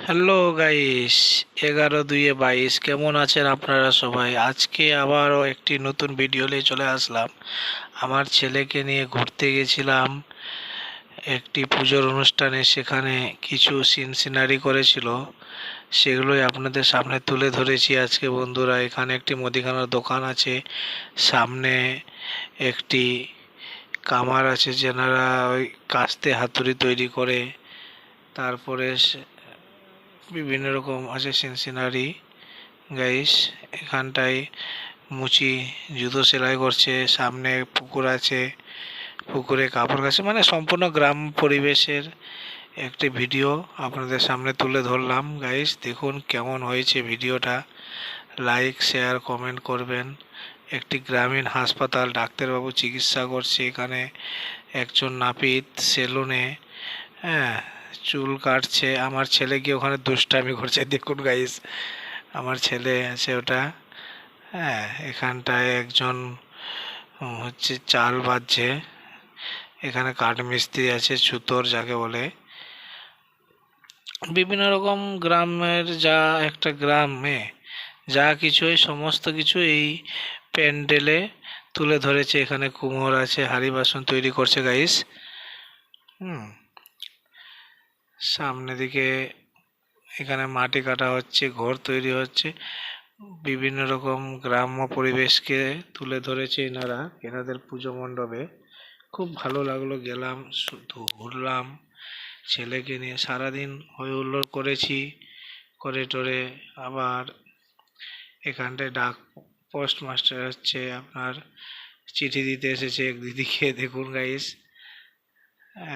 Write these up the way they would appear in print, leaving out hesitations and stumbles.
Hello guys, 11/2/22 কেমন আছেন আপনারা সবাই? আজকে আবারও একটি নতুন ভিডিও নিয়ে চলে আসলাম। আমার ছেলেকে নিয়ে ঘুরতে গেছিলাম একটি পুজোর অনুষ্ঠানে। সেখানে কিছু সিনারি করেছিল, সেগুলোই আপনাদের সামনে তুলে ধরেছি আজকে। বন্ধুরা, এখানে একটি মুদিখানার দোকান আছে, সামনে একটি কামার আছে যেনারা ওই কাস্তে হাতুড়ি তৈরি করে। তারপরে বিভিন্ন রকম আছে সিনারি গাইস। এখানটায় মুচি জুতো সেলাই করছে, সামনে পুকুর আছে, পুকুরে কাপড় কাছে, মানে সম্পূর্ণ গ্রাম পরিবেশের একটি ভিডিও আপনাদের সামনে তুলে ধরলাম গাইস। দেখুন কেমন হয়েছে ভিডিওটা, লাইক শেয়ার কমেন্ট করবেন। একটি গ্রামীণ হাসপাতাল, ডাক্তারবাবু চিকিৎসা করছে এখানে। একজন নাপিত সেলুনে, হ্যাঁ, চুল কাটছে। আমার ছেলে গিয়ে ওখানে দুষ্টামি করছে, দেখুন গাইস। আমার ছেলে আছে ওটা, হ্যাঁ। এখানটায় একজন হচ্ছে চাল বাজছে। এখানে কাঠ মিস্ত্রি আছে, ছুতোর যাকে বলে। বিভিন্ন রকম গ্রামের, যা একটা গ্রামে যা কিছু হয় সমস্ত কিছু এই প্যান্ডেলে তুলে ধরেছে। এখানে কুমোর আছে, হাঁড়ি বাসন তৈরি করছে গাইস। হুম, সামনে দিকে এখানে মাটি কাটা হচ্ছে, ঘর তৈরি হচ্ছে। বিভিন্ন রকম গ্রাম্য পরিবেশকে তুলে ধরেছে এনারা এনাদের পুজো মণ্ডপে। খুব ভালো লাগলো, গেলাম, শুধু ঘুরলাম ছেলেকে নিয়ে। সারাদিন হই হুল্লোড় করেছি, করে টরে আবার এখানটায় পোস্ট মাস্টার হচ্ছে আপনার চিঠি দিতে এসেছে এক দিদিকে। দেখুন গাইস,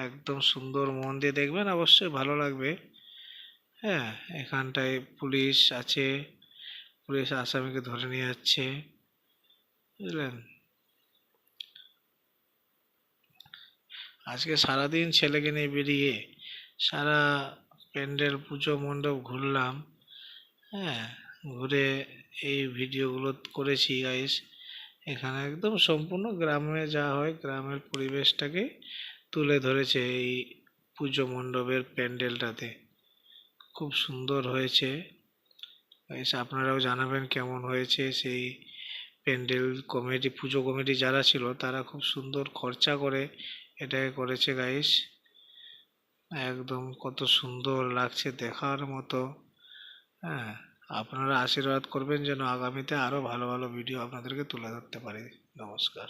একদম সুন্দর, মন দিয়ে দেখবেন, অবশ্যই ভালো লাগবে। হ্যাঁ, এখানটায় পুলিশ আছে, পুলিশ আসামিকে ধরে নিয়ে যাচ্ছে, বুঝলেন। আজকে সারাদিন ছেলেকে নিয়ে বেরিয়ে সারা প্যান্ডেল পুজো মণ্ডপ ঘুরলাম। হ্যাঁ, ঘুরে এই ভিডিওগুলো করেছি গাইস। এখানে একদম সম্পূর্ণ গ্রামে যা হয় গ্রামের পরিবেশটাকে তুলে ধরেছে এই পুজো মণ্ডপের প্যান্ডেলটাতে। খুব সুন্দর হয়েছে গাইস, আপনারাও জানাবেন কেমন হয়েছে। সেই প্যান্ডেল কমিটি, পুজো কমিটি যারা ছিল তারা খুব সুন্দর খরচা করে এটাকে করেছে গাইস। একদম কত সুন্দর লাগছে, দেখার মতো। হ্যাঁ, আপনারা আশীর্বাদ করবেন যেন আগামীতে আরো ভালো ভালো ভিডিও আপনাদেরকে তুলে ধরতে পারি। নমস্কার।